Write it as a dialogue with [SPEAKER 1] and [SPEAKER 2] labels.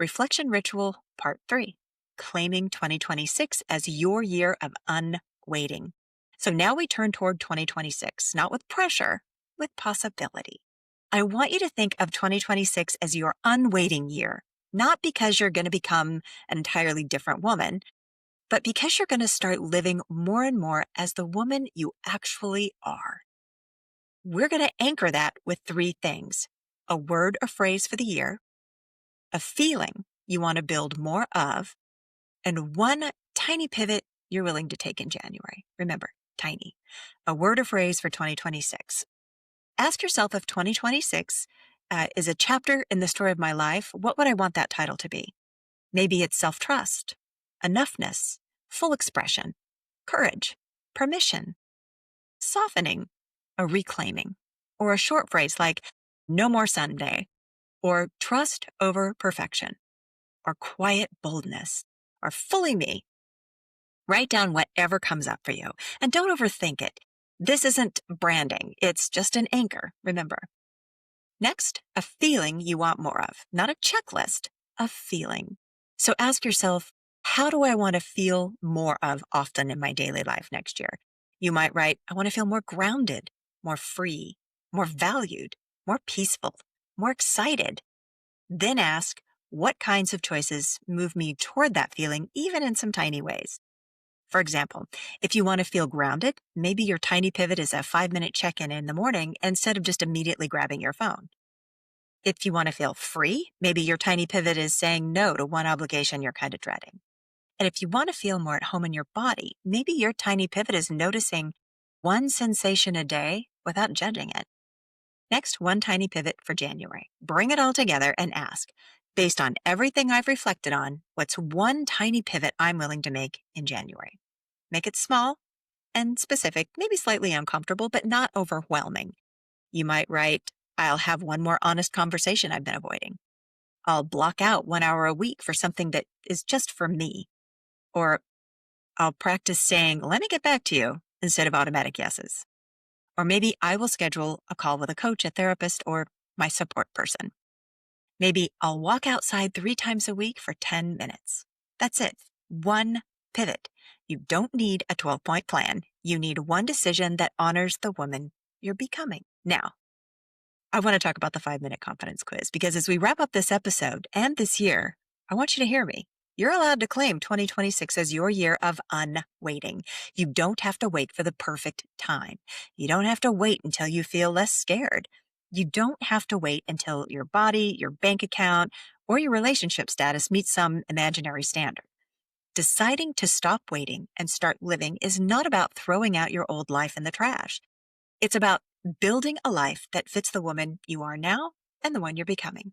[SPEAKER 1] Reflection Ritual Part 3, claiming 2026 as your year of unwaiting. So now we turn toward 2026, not with pressure, with possibility. I want you to think of 2026 as your unwaiting year, not because you're going to become an entirely different woman, but because you're going to start living more and more as the woman you actually are. We're going to anchor that with three things: a word or phrase for the year, a feeling you want to build more of, and one tiny pivot you're willing to take in January. Remember, tiny. A word or phrase for 2026. Ask yourself, if 2026 is a chapter in the story of my life, what would I want that title to be? Maybe it's self-trust, enoughness, full expression, courage, permission, softening, a reclaiming, or a short phrase like no more Sunday, or trust over perfection, or quiet boldness, or fully me. Write down whatever comes up for you, and don't overthink it. This isn't branding, it's just an anchor, remember. Next, a feeling you want more of, not a checklist, a feeling. So ask yourself, how do I want to feel more of often in my daily life next year? You might write, I want to feel more grounded, more free, more valued, more peaceful, more excited. Then ask, what kinds of choices move me toward that feeling, even in some tiny ways? For example, if you want to feel grounded, maybe your tiny pivot is a 5-minute check-in in the morning instead of just immediately grabbing your phone. If you want to feel free, maybe your tiny pivot is saying no to one obligation you're kind of dreading. And if you want to feel more at home in your body, maybe your tiny pivot is noticing one sensation a day without judging it. Next, one tiny pivot for January. Bring it all together and ask, based on everything I've reflected on, what's one tiny pivot I'm willing to make in January? Make it small and specific, maybe slightly uncomfortable, but not overwhelming. You might write, I'll have one more honest conversation I've been avoiding. I'll block out 1 hour a week for something that is just for me. Or I'll practice saying, let me get back to you, instead of automatic yeses. Or maybe I will schedule a call with a coach, a therapist, or my support person. Maybe I'll walk outside 3 times a week for 10 minutes. That's it. One pivot. You don't need a 12-point plan. You need one decision that honors the woman you're becoming. Now, I want to talk about the 5-minute confidence quiz, because as we wrap up this episode and this year, I want you to hear me. You're allowed to claim 2026 as your year of unwaiting. You don't have to wait for the perfect time. You don't have to wait until you feel less scared. You don't have to wait until your body, your bank account, or your relationship status meets some imaginary standard. Deciding to stop waiting and start living is not about throwing out your old life in the trash. It's about building a life that fits the woman you are now and the one you're becoming.